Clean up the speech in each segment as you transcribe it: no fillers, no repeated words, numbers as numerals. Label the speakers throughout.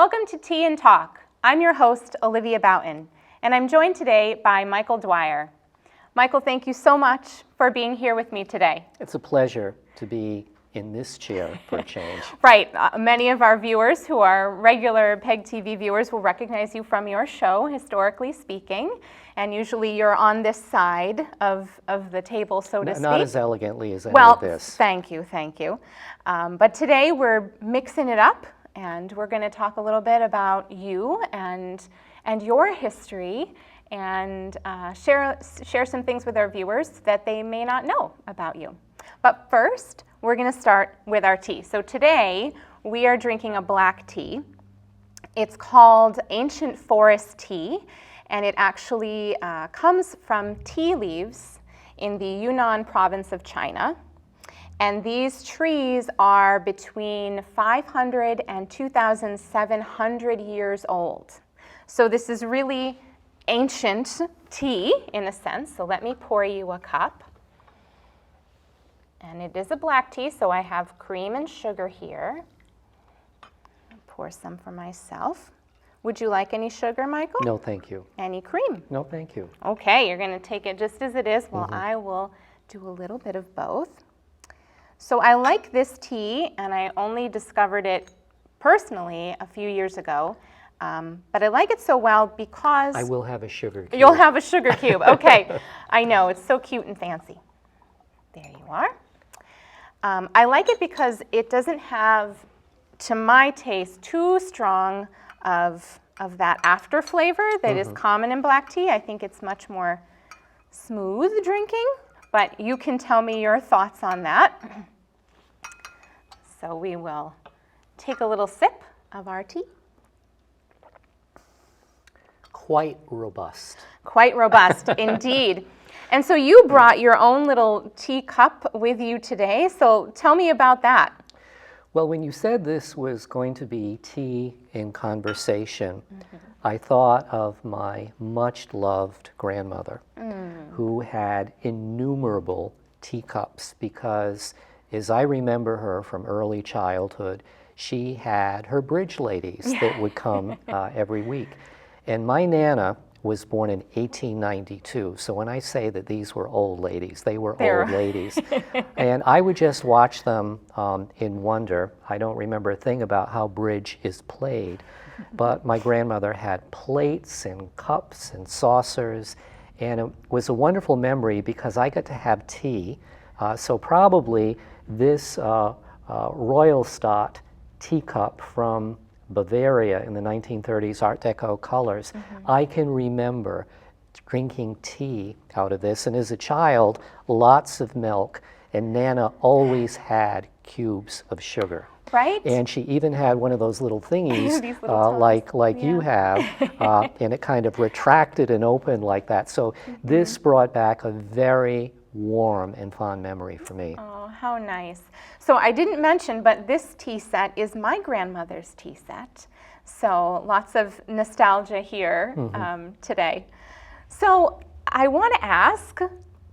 Speaker 1: Welcome to Tea and Talk. I'm your host, Olivia Boughton, and I'm joined today by Michael Dwyer. Michael, thank you so much for being here with me today.
Speaker 2: It's a pleasure to be in this chair for a change.
Speaker 1: Right. Many of our viewers who are regular PEG TV viewers will recognize you from your show, Historically Speaking, and usually you're on this side of the table, so to speak.
Speaker 2: Not as elegantly as I did this.
Speaker 1: Thank you. But today we're mixing it up, and we're going to talk a little bit about you and your history, and share some things with our viewers that they may not know about you. But first, we're going to start with our tea. So today, we are drinking a black tea. It's called Ancient Forest Tea, and it actually comes from tea leaves in the Yunnan province of China. And these trees are between 500 and 2,700 years old. So this is really ancient tea in a sense. So let me pour you a cup. And it is a black tea, so I have cream and sugar here. I'll pour some for myself. Would you like any sugar, Michael?
Speaker 2: No, thank you.
Speaker 1: Any cream?
Speaker 2: No, thank you.
Speaker 1: Okay, you're going to take it just as it is. Well, I will do a little bit of both. So I like this tea, and I only discovered it personally a few years ago. But I like it so well because...
Speaker 2: I will have a sugar cube.
Speaker 1: You'll have a sugar cube. Okay. I know, it's so cute and fancy. There you are. I like it because it doesn't have, to my taste, too strong of that after flavor that is common in black tea. I think it's much more smooth drinking, but you can tell me your thoughts on that. So we will take a little sip of our tea.
Speaker 2: Quite robust.
Speaker 1: Quite robust, indeed. And so you brought your own little teacup with you today, so tell me about that.
Speaker 2: Well, when you said this was going to be tea in conversation, I thought of my much-loved grandmother, who had innumerable teacups because, as I remember her from early childhood, she had her bridge ladies that would come every week. And my Nana was born in 1892. So when I say that these were old ladies, they were old ladies. And I would just watch them in wonder. I don't remember a thing about how bridge is played, but my grandmother had plates and cups and saucers, and it was a wonderful memory because I got to have tea. So probably this Royal Stott teacup from Bavaria in the 1930s Art Deco colors, I can remember drinking tea out of this. And as a child, lots of milk, and Nana always had cubes of sugar.
Speaker 1: Right?
Speaker 2: And she even had one of those little thingies like you have, and it kind of retracted and opened like that. So this brought back a very warm and fond memory for me.
Speaker 1: Oh, how nice. So I didn't mention, but this tea set is my grandmother's tea set. So lots of nostalgia here today. So I want to ask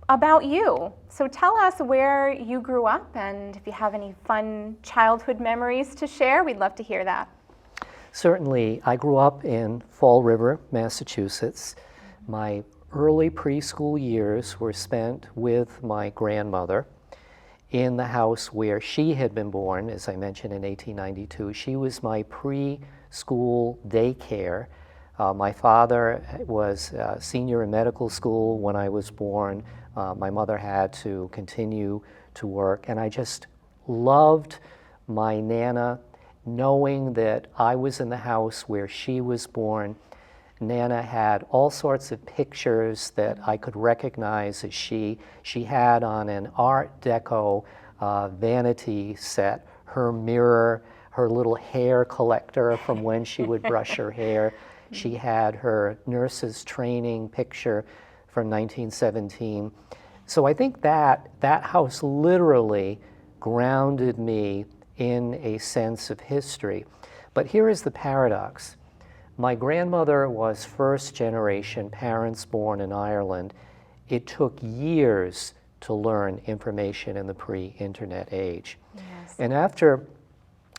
Speaker 1: about you. So tell us where you grew up, and if you have any fun childhood memories to share, we'd love to hear that.
Speaker 2: Certainly. I grew up in Fall River, Massachusetts. My early preschool years were spent with my grandmother in the house where she had been born, as I mentioned, in 1892. She was my preschool daycare. My father was a senior in medical school when I was born. My mother had to continue to work, and I just loved my Nana, knowing that I was in the house where she was born. Nana had all sorts of pictures that I could recognize as she had on an Art Deco vanity set, her mirror, her little hair collector from when she would brush her hair. She had her nurse's training picture from 1917. So I think that house literally grounded me in a sense of history. But here is the paradox. My grandmother was first generation, parents born in Ireland. It took years to learn information in the pre-internet age. Yes. And after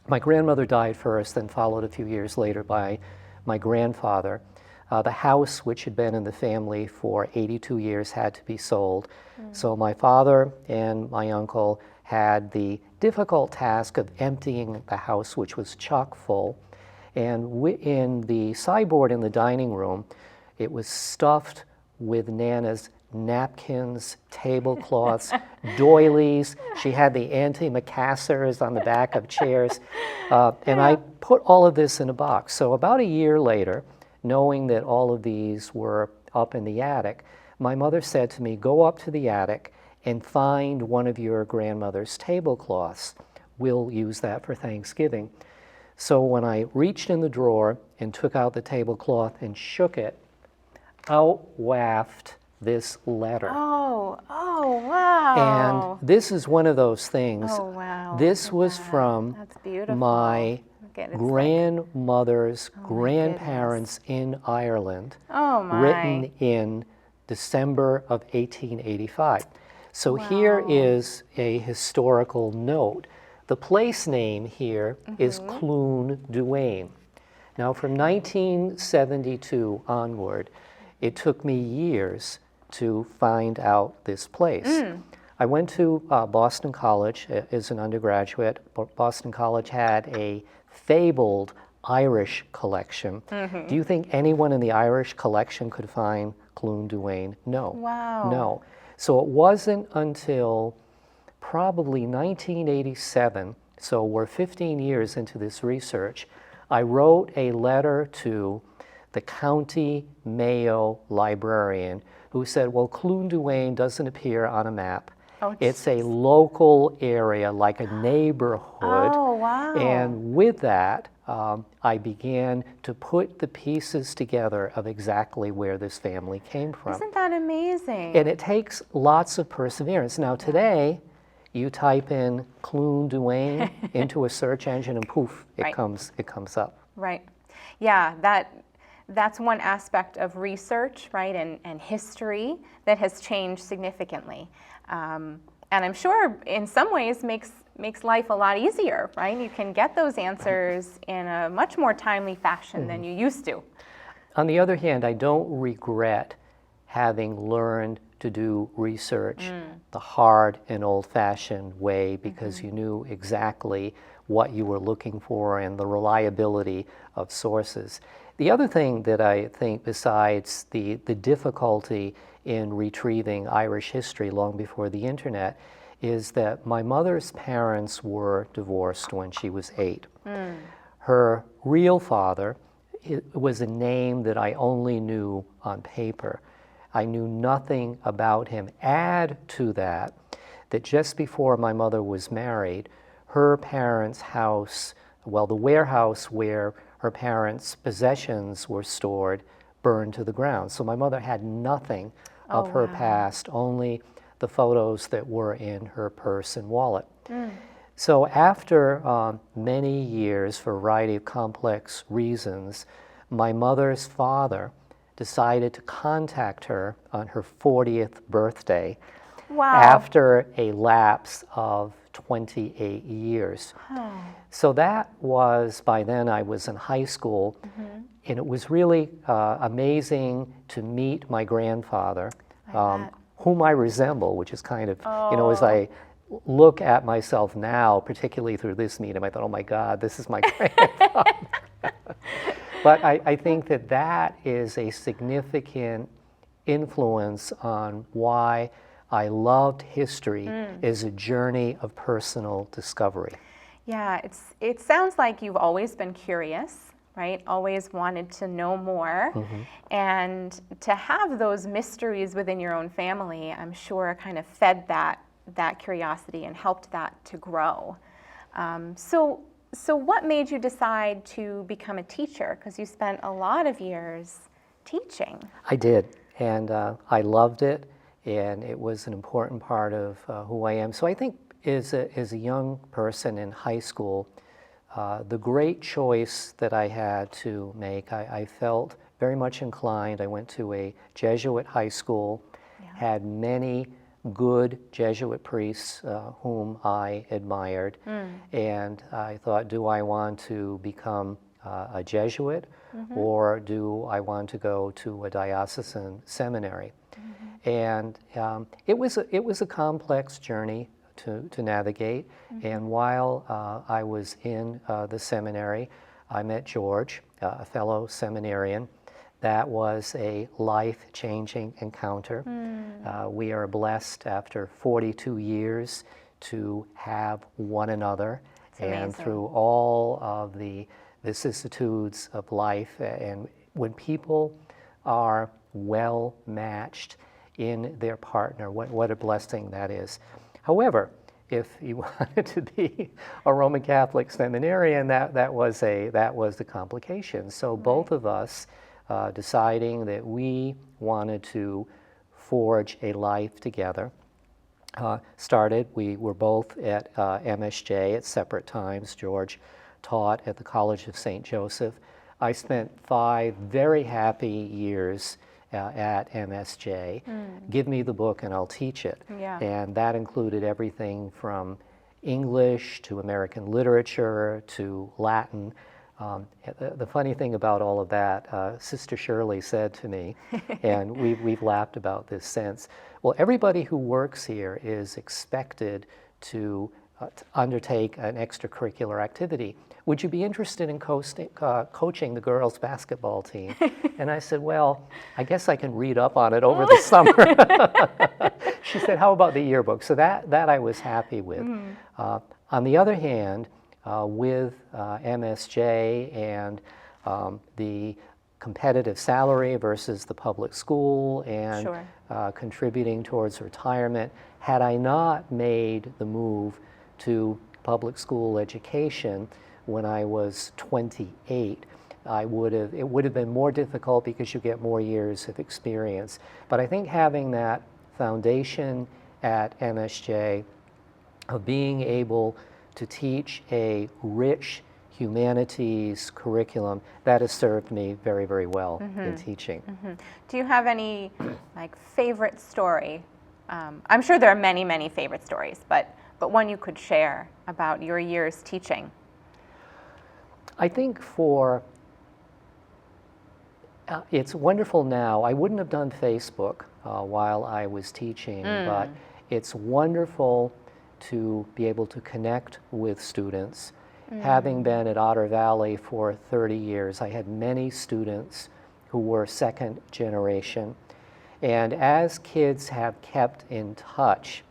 Speaker 2: My grandmother died first, then followed a few years later by my grandfather. The house, which had been in the family for 82 years, had to be sold. So my father and my uncle had the difficult task of emptying the house, which was chock full. And in the sideboard in the dining room, it was stuffed with Nana's napkins, tablecloths, doilies. She had the antimacassars on the back of chairs. And I put all of this in a box. So about a year later, knowing that all of these were up in the attic, my mother said to me, go up to the attic and find one of your grandmother's tablecloths. We'll use that for Thanksgiving. So when I reached in the drawer and took out the tablecloth and shook it, out wafted this letter.
Speaker 1: Oh, wow.
Speaker 2: And this is one of those things.
Speaker 1: Oh, wow.
Speaker 2: This was from
Speaker 1: That's beautiful.
Speaker 2: my
Speaker 1: It's
Speaker 2: grandmother's
Speaker 1: my
Speaker 2: grandparents in Ireland,
Speaker 1: oh my.
Speaker 2: written in December of 1885. So here is a historical note. The place name here is Clún Dwyer. Now from 1972 onward, it took me years to find out this place. I went to Boston College as an undergraduate. Boston College had a fabled Irish collection. Do you think anyone in the Irish collection could find Clún Dwyer? No.
Speaker 1: Wow.
Speaker 2: No. So it wasn't until probably 1987, so we're 15 years into this research, I wrote a letter to the county Mayo librarian who said, well, Clún Dwyer doesn't appear on a map.
Speaker 1: Oh,
Speaker 2: it's a local area, like a neighborhood.
Speaker 1: Oh, wow.
Speaker 2: And with that, I began to put the pieces together of exactly where this family came from.
Speaker 1: Isn't that amazing?
Speaker 2: And it takes lots of perseverance. Now today, you type in Clún Dwyer into a search engine and poof, it comes up.
Speaker 1: Right. Yeah, that's one aspect of research, right, and history that has changed significantly. And I'm sure in some ways makes life a lot easier, right? You can get those answers in a much more timely fashion than you used to.
Speaker 2: On the other hand, I don't regret having learned to do research the hard and old-fashioned way, because you knew exactly what you were looking for and the reliability of sources. The other thing that I think, besides the difficulty in retrieving Irish history long before the internet, is that my mother's parents were divorced when she was 8. Her real father, it was a name that I only knew on paper. I knew nothing about him. Add to that just before my mother was married, her parents' house, well, the warehouse where her parents' possessions were stored, burned to the ground. So my mother had nothing of her past, only the photos that were in her purse and wallet. So after many years, for a variety of complex reasons, my mother's father decided to contact her on her 40th birthday after a lapse of 28 years. So that was, by then I was in high school, and it was really amazing to meet my grandfather, whom I resemble, which is kind of, you know, as I look at myself now, particularly through this medium, I thought, oh my God, this is my grandfather. But I think that is a significant influence on why I loved history as a journey of personal discovery.
Speaker 1: Yeah, it sounds like you've always been curious, right? Always wanted to know more. And to have those mysteries within your own family, I'm sure kind of fed that curiosity and helped that to grow. So what made you decide to become a teacher? Because you spent a lot of years teaching.
Speaker 2: I did, and I loved it, and it was an important part of who I am. So I think as a young person in high school, the great choice that I had to make, I felt very much inclined. I went to a Jesuit high school, had many good Jesuit priests whom I admired. And I thought, do I want to become a Jesuit, or do I want to go to a diocesan seminary? And it was a complex journey to navigate. And while I was in the seminary, I met George, a fellow seminarian. That was a life-changing encounter. We are blessed after 42 years to have one another. And through all of the vicissitudes of life, and when people are well matched in their partner, what a blessing that is. However, if you wanted to be a Roman Catholic seminarian, that was the complication. So both of us deciding that we wanted to forge a life together. We were both at MSJ at separate times. George taught at the College of St. Joseph. I spent 5 very happy years at MSJ. Give me the book and I'll teach it.
Speaker 1: Yeah.
Speaker 2: And that included everything from English to American literature to Latin. The funny thing about all of that, Sister Shirley said to me, and we've laughed about this since, well, everybody who works here is expected to undertake an extracurricular activity. Would you be interested in coaching the girls' basketball team? And I said, well, I guess I can read up on it over the summer. She said, how about the yearbook? So that I was happy with. On the other hand, with MSJ and the competitive salary versus the public school and contributing towards retirement, had I not made the move to public school education when I was 28, it would have been more difficult because you get more years of experience. But I think having that foundation at MSJ of being able to teach a rich humanities curriculum, that has served me very, very well in teaching.
Speaker 1: Do you have any favorite story? I'm sure there are many, many favorite stories, but one you could share about your years teaching.
Speaker 2: I think it's wonderful now. I wouldn't have done Facebook while I was teaching, but it's wonderful to be able to connect with students. Having been at Otter Valley for 30 years, I had many students who were second generation. And as kids have kept in touch,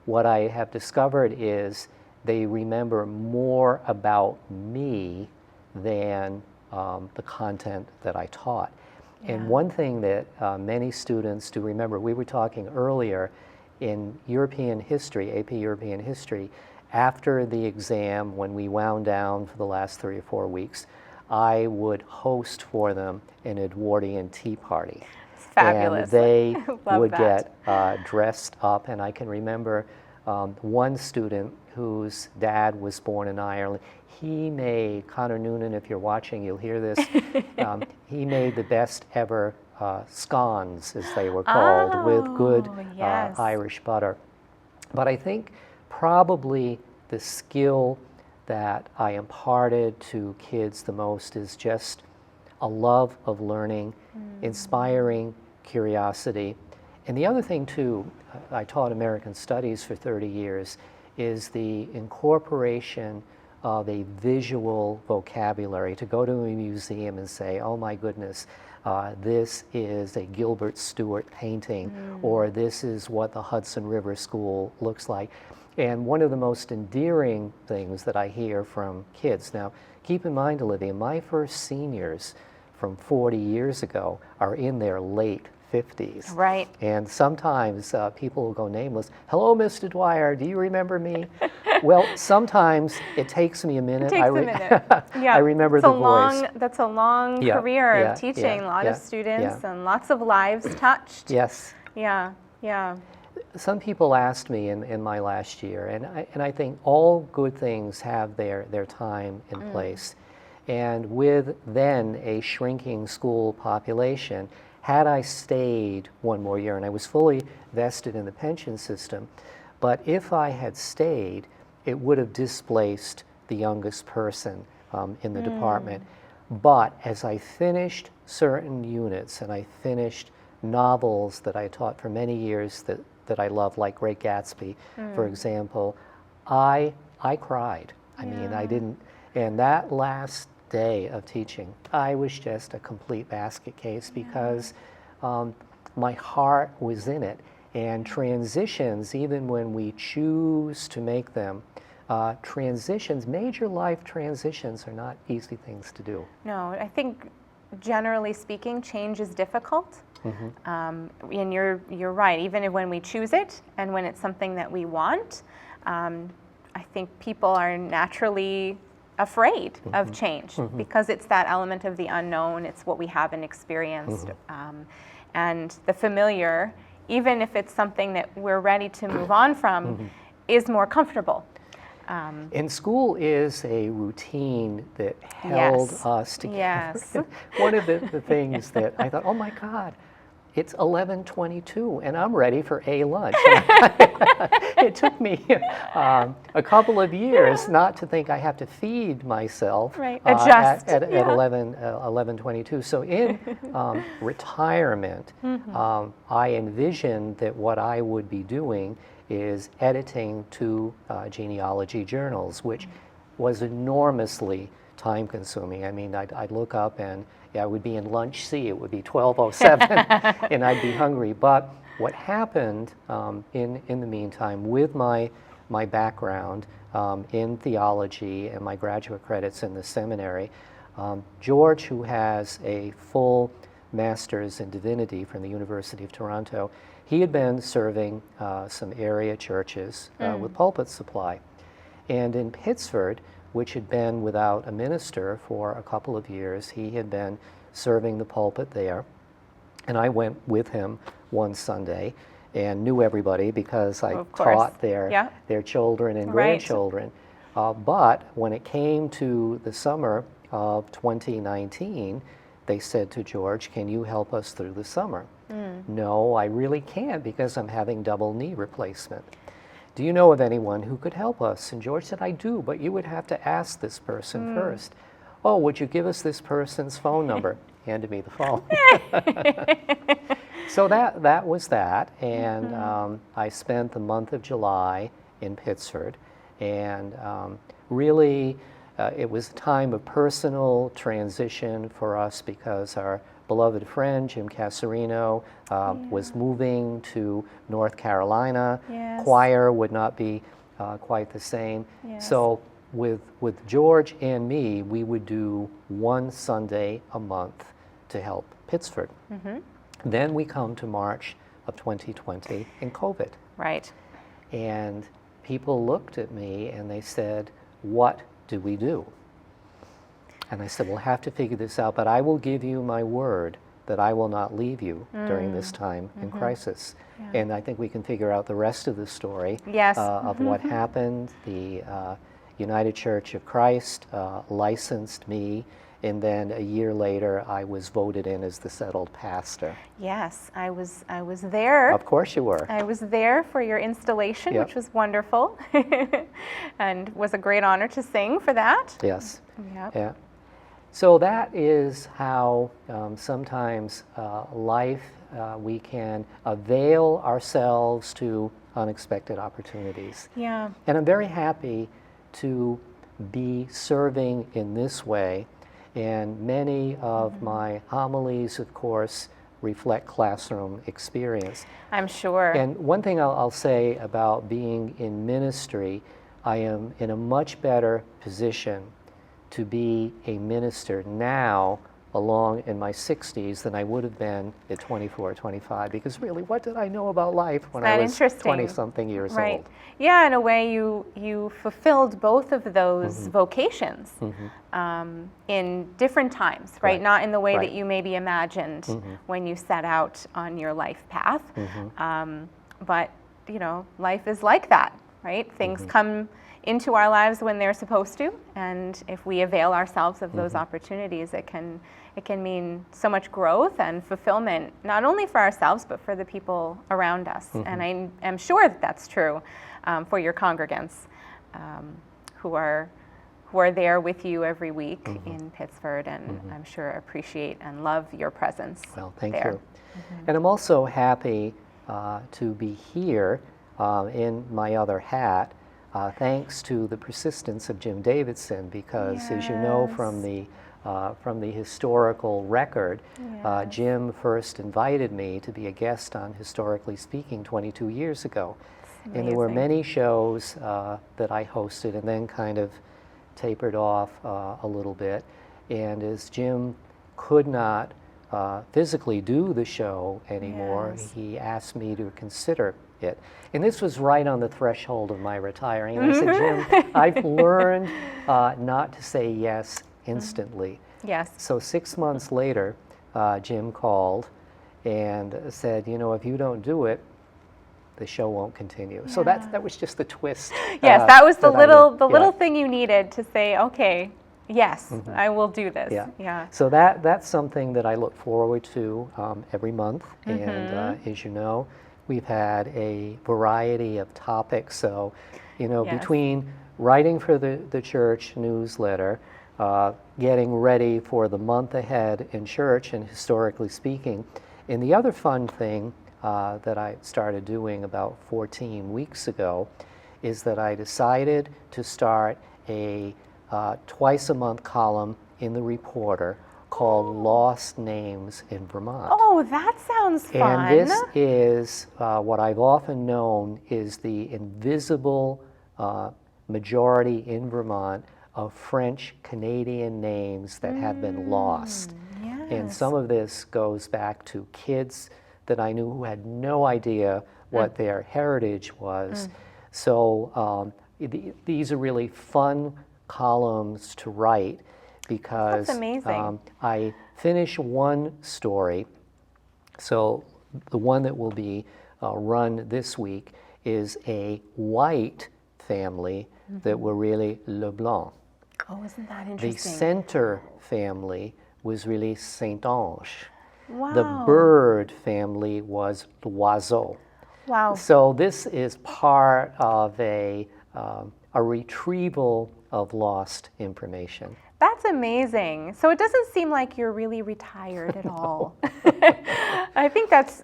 Speaker 2: what I have discovered is they remember more about me than the content that I taught. And one thing that many students do remember, we were talking earlier, in European history, AP European history, after the exam, when we wound down for the last 3 or 4 weeks, I would host for them an Edwardian tea party.
Speaker 1: It's fabulous.
Speaker 2: And they would
Speaker 1: that.
Speaker 2: get dressed up, and I can remember one student whose dad was born in Ireland. He made, Connor Noonan, if you're watching, you'll hear this, he made the best ever scones, as they were called, with good Irish butter. But I think probably the skill that I imparted to kids the most is just a love of learning, inspiring curiosity. And the other thing too, I taught American Studies for 30 years, is the incorporation of a visual vocabulary, to go to a museum and say, oh my goodness, this is a Gilbert Stuart painting, or this is what the Hudson River School looks like. And one of the most endearing things that I hear from kids, now keep in mind, Olivia, my first seniors from 40 years ago are in their late 50s.
Speaker 1: Right.
Speaker 2: And sometimes people will go nameless. Hello, Mr. Dwyer, do you remember me? Well, sometimes it takes me a minute.
Speaker 1: It takes a minute. Yeah.
Speaker 2: I remember the voice.
Speaker 1: That's a long career of teaching, a lot of students and lots of lives touched.
Speaker 2: Yes.
Speaker 1: Yeah, yeah.
Speaker 2: Some people asked me in my last year, and I think all good things have their time and place. And with then a shrinking school population, had I stayed one more year, and I was fully vested in the pension system, but if I had stayed, it would have displaced the youngest person in the department. But as I finished certain units and I finished novels that I taught for many years that I love, like Great Gatsby, for example, I cried. I mean, I didn't, and that last day of teaching, I was just a complete basket case because my heart was in it. And transitions, even when we choose to make them, transitions, major life transitions are not easy things to do.
Speaker 1: No, I think generally speaking, change is difficult. And you're right, even when we choose it and when it's something that we want, I think people are naturally afraid of change because it's that element of the unknown, it's what we haven't experienced. And the familiar, even if it's something that we're ready to move on from, is more comfortable.
Speaker 2: And school is a routine that held us together.
Speaker 1: Yes.
Speaker 2: One of the things that I thought, oh my God, it's 11:22 and I'm ready for a lunch. It took me a couple of years not to think I have to feed myself
Speaker 1: Adjust.
Speaker 2: at 11:22. So in retirement, I envisioned that what I would be doing is editing 2 genealogy journals, which was enormously time consuming. I mean, I'd look up and I would be in lunch C, it would be 12:07 and I'd be hungry. But what happened in the meantime with my background in theology and my graduate credits in the seminary, George, who has a full master's in divinity from the University of Toronto, he had been serving some area churches with pulpit supply. And in Pittsford, which had been without a minister for a couple of years, he had been serving the pulpit there. And I went with him one Sunday and knew everybody because I taught their children and grandchildren. But when it came to the summer of 2019, they said to George, can you help us through the summer? No, I really can't because I'm having double knee replacement. Do you know of anyone who could help us? And George said, I do, but you would have to ask this person first. Oh, would you give us this person's phone number? Handed me the phone. So that was that, and I spent the month of July in Pittsford, and really it was a time of personal transition for us because our beloved friend Jim Casarino was moving to North Carolina. Choir would not be quite the same. So with George and me, we would do one Sunday a month to help Pittsford. Then we come to March of 2020 and COVID.
Speaker 1: Right.
Speaker 2: And people looked at me and they said, what do we do? And I said, we'll have to figure this out, but I will give you my word that I will not leave you during this time in crisis. And I think we can figure out the rest of the story of what happened. The United Church of Christ licensed me, and then a year later I was voted in as the settled pastor. Yes, I was there. Of course you were.
Speaker 1: I was there for your installation, which was wonderful, and was a great honor to sing for that.
Speaker 2: Yes. Yeah. So that is how sometimes life, we can avail ourselves to unexpected opportunities. And I'm very happy to be serving in this way. And many of my homilies, of course, reflect classroom experience.
Speaker 1: I'm sure.
Speaker 2: And one thing I'll say about being in ministry, I am in a much better position to be a minister now along in my 60s than I would have been at 24 or 25, because really, what did I know about life when I was 20-something years old?
Speaker 1: Yeah, in a way you fulfilled both of those vocations in different times, right? Not in the way that you maybe imagined when you set out on your life path. But, you know, life is like that, right? Things come into our lives when they're supposed to, and if we avail ourselves of those opportunities, it can mean so much growth and fulfillment, not only for ourselves but for the people around us. And I am sure that that's true for your congregants who are there with you every week in Pittsford, and I'm sure appreciate and love your presence.
Speaker 2: Well, thank
Speaker 1: there.
Speaker 2: you. And I'm also happy to be here in my other hat, thanks to the persistence of Jim Davidson, because as you know from the historical record, Jim first invited me to be a guest on Historically Speaking 22 years ago. And there were many shows that I hosted and then kind of tapered off a little bit. And as Jim could not physically do the show anymore, he asked me to consider it. And this was right on the threshold of my retiring. And I said, Jim, I've learned not to say yes instantly.
Speaker 1: Yes.
Speaker 2: So 6 months later, Jim called and said, you know, if you don't do it, the show won't continue. So that was just the twist.
Speaker 1: Yes, that was the little
Speaker 2: little
Speaker 1: thing you needed to say, okay, yes, I will do this.
Speaker 2: Yeah. So that's something that I look forward to every month. And as you know, we've had a variety of topics. So, you know, between writing for the church newsletter, getting ready for the month ahead in church and Historically Speaking, and the other fun thing that I started doing about 14 weeks ago is that I decided to start a twice-a-month column in the Reporter called Lost Names in Vermont.
Speaker 1: Oh, that sounds fun.
Speaker 2: And this is what I've often known is the invisible majority in Vermont of French-Canadian names that have been lost. And some of this goes back to kids that I knew who had no idea what their heritage was. So these are really fun columns to write because I finish one story. So the one that will be run this week is a white family that were really Leblanc.
Speaker 1: Oh, isn't that interesting?
Speaker 2: The center family was really Saint-Ange.
Speaker 1: Wow.
Speaker 2: The bird family was L'Oiseau.
Speaker 1: Wow.
Speaker 2: So this is part of a retrieval of lost information.
Speaker 1: That's amazing. So it doesn't seem like you're really retired at all. I think that's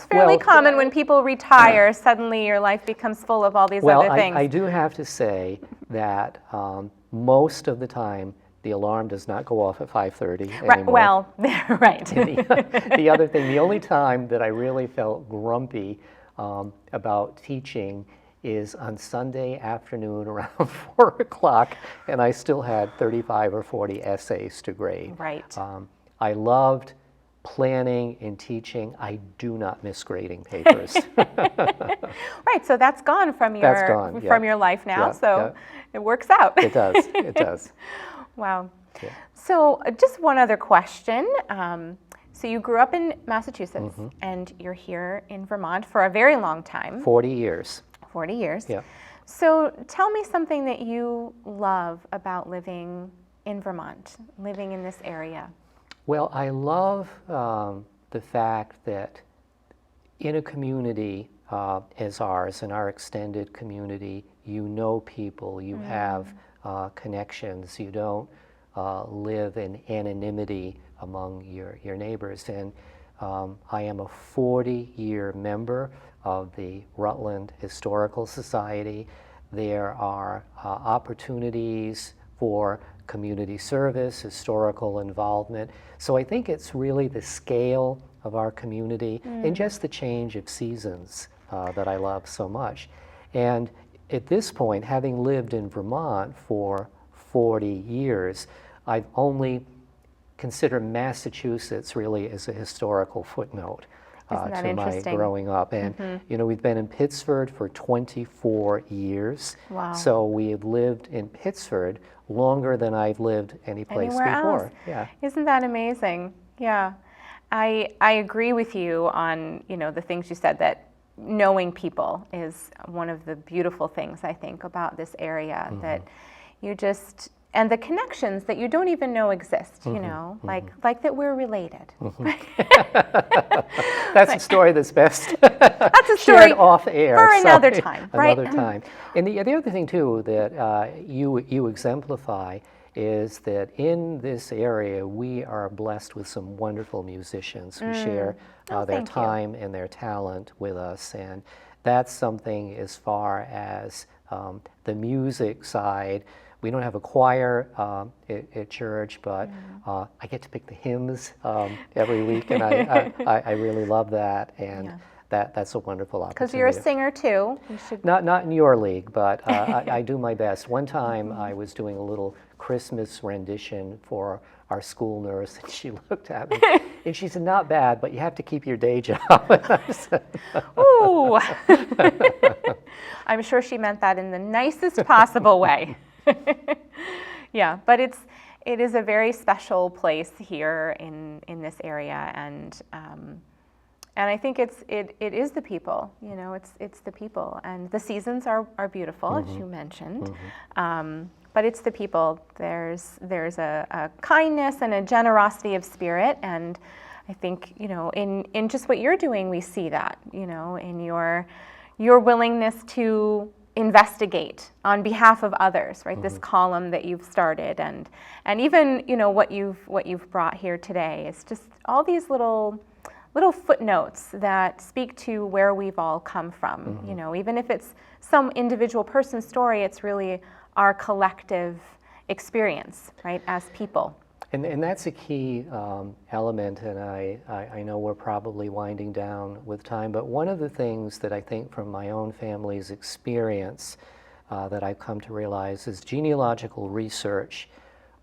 Speaker 1: fairly common when people retire. Suddenly your life becomes full of all these other things.
Speaker 2: I do have to say that most of the time the alarm does not go off at 5:30 anymore.
Speaker 1: Right. Well, right.
Speaker 2: The other thing, the only time that I really felt grumpy about teaching is on Sunday afternoon around 4 o'clock, and I still had 35 or 40 essays to grade.
Speaker 1: Right.
Speaker 2: I loved planning and teaching. I do not miss grading papers.
Speaker 1: Right, so that's gone from your life now, it works out.
Speaker 2: It does, it does.
Speaker 1: Wow.
Speaker 2: Yeah.
Speaker 1: So just one other question. So you grew up in Massachusetts, and you're here in Vermont for a very long time.
Speaker 2: 40 years.
Speaker 1: 40 years.
Speaker 2: Yeah.
Speaker 1: So tell me something that you love about living in Vermont, living in this area.
Speaker 2: Well, I love the fact that in a community as ours, in our extended community, you know people, you have connections, you don't live in anonymity among your neighbors. And I am a 40-year member of the Rutland Historical Society. There are opportunities for community service, historical involvement. So I think it's really the scale of our community and just the change of seasons that I love so much. And at this point, having lived in Vermont for 40 years, I've only considered Massachusetts really as a historical footnote to my growing up. And you know, we've been in Pittsford for 24 years.
Speaker 1: Wow.
Speaker 2: So we have lived in Pittsford longer than I've lived any place before.
Speaker 1: Else.
Speaker 2: Yeah.
Speaker 1: Isn't that amazing? Yeah. I agree with you on, you know, the things you said, that knowing people is one of the beautiful things I think about this area, that you just, and the connections that you don't even know exist, you know, like that we're related.
Speaker 2: That's a story that's best
Speaker 1: That's a story
Speaker 2: shared off air.
Speaker 1: for another time, right?
Speaker 2: Another time. And the other thing too that you exemplify is that in this area we are blessed with some wonderful musicians who share their time and their talent with us, and that's something as far as the music side. We don't have a choir at church, but I get to pick the hymns every week, and I really love that, and that's a wonderful opportunity.
Speaker 1: Because you're a singer too. You should...
Speaker 2: Not in your league, but I do my best. One time I was doing a little Christmas rendition for our school nurse, and she looked at me and she said, "Not bad, but you have to keep your day job."
Speaker 1: Ooh. I'm sure she meant that in the nicest possible way. Yeah, but it is a very special place here in this area, and I think it is the people. You know, it's the people, and the seasons are beautiful, as you mentioned. But it's the people. There's a kindness and a generosity of spirit, and I think, you know, in just what you're doing, we see that, you know, in your willingness to investigate on behalf of others, right? This column that you've started, and even, you know, what you've brought here today is just all these little footnotes that speak to where we've all come from. You know, even if it's some individual person's story, it's really our collective experience, right, as people.
Speaker 2: And that's a key element, and I know we're probably winding down with time, but one of the things that I think from my own family's experience that I've come to realize is genealogical research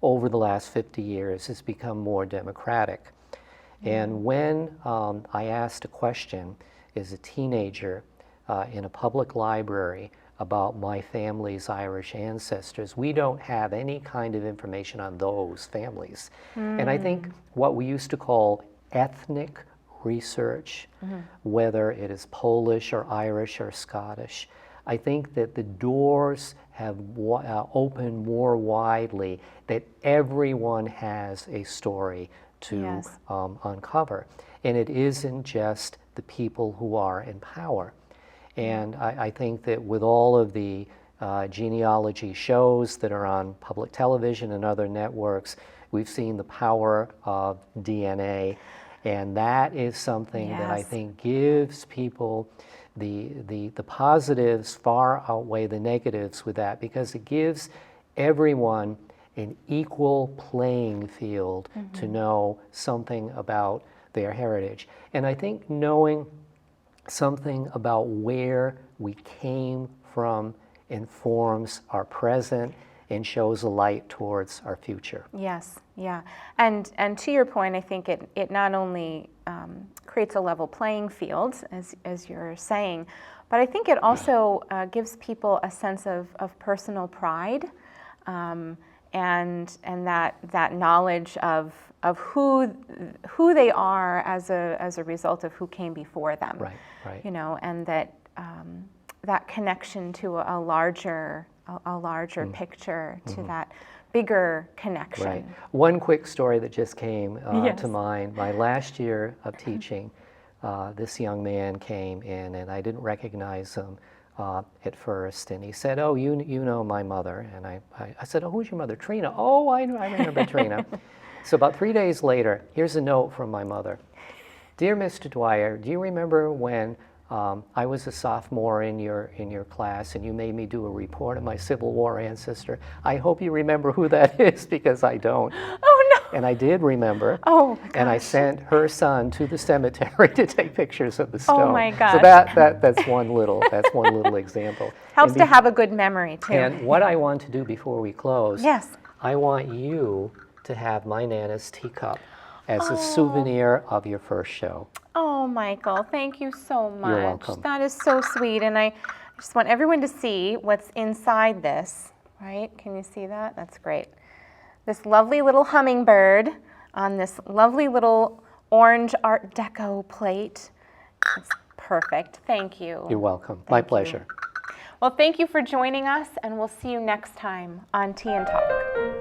Speaker 2: over the last 50 years has become more democratic. And when I asked a question as a teenager in a public library about my family's Irish ancestors, we don't have any kind of information on those families. And I think what we used to call ethnic research, whether it is Polish or Irish or Scottish, I think that the doors have opened more widely, that everyone has a story to uncover. And it isn't just the people who are in power. And I think that with all of the genealogy shows that are on public television and other networks, we've seen the power of DNA, and that is something that I think gives people the positives far outweigh the negatives with that, because it gives everyone an equal playing field to know something about their heritage. And I think knowing something about where we came from informs our present and shows a light towards our future.
Speaker 1: Yes, yeah. And to your point, I think it not only creates a level playing field, as you're saying, but I think it also gives people a sense of personal pride, and that knowledge of who they are as a result of who came before them.
Speaker 2: Right.
Speaker 1: You know, and that that connection to a larger picture, to that bigger connection.
Speaker 2: Right. One quick story that just came to mind. My last year of teaching, this young man came in, and I didn't recognize him at first, and he said, "Oh, you know my mother." And I said, "Oh, who's your mother?" "Trina." "Oh, I remember Trina." So about 3 days later, here's a note from my mother. "Dear Mr. Dwyer, do you remember when I was a sophomore in your class and you made me do a report on my Civil War ancestor? I hope you remember who that is, because I don't."
Speaker 1: Oh no!
Speaker 2: And I did remember.
Speaker 1: Oh my gosh.
Speaker 2: And I sent her son to the cemetery to take pictures of the stone.
Speaker 1: Oh my gosh.
Speaker 2: So that's one little example.
Speaker 1: Helps to have a good memory too.
Speaker 2: And what I want to do before we close,
Speaker 1: yes,
Speaker 2: I want you to have my Nana's teacup as a souvenir of your first show.
Speaker 1: Oh, Michael, thank you so much.
Speaker 2: You're welcome.
Speaker 1: That is so sweet, and I just want everyone to see what's inside this, right? Can you see that? That's great. This lovely little hummingbird on this lovely little orange Art Deco plate. It's Perfect. Thank you.
Speaker 2: You're welcome. My
Speaker 1: Thank you.
Speaker 2: pleasure.
Speaker 1: Well, thank you for joining us, and we'll see you next time on Tea and Talk.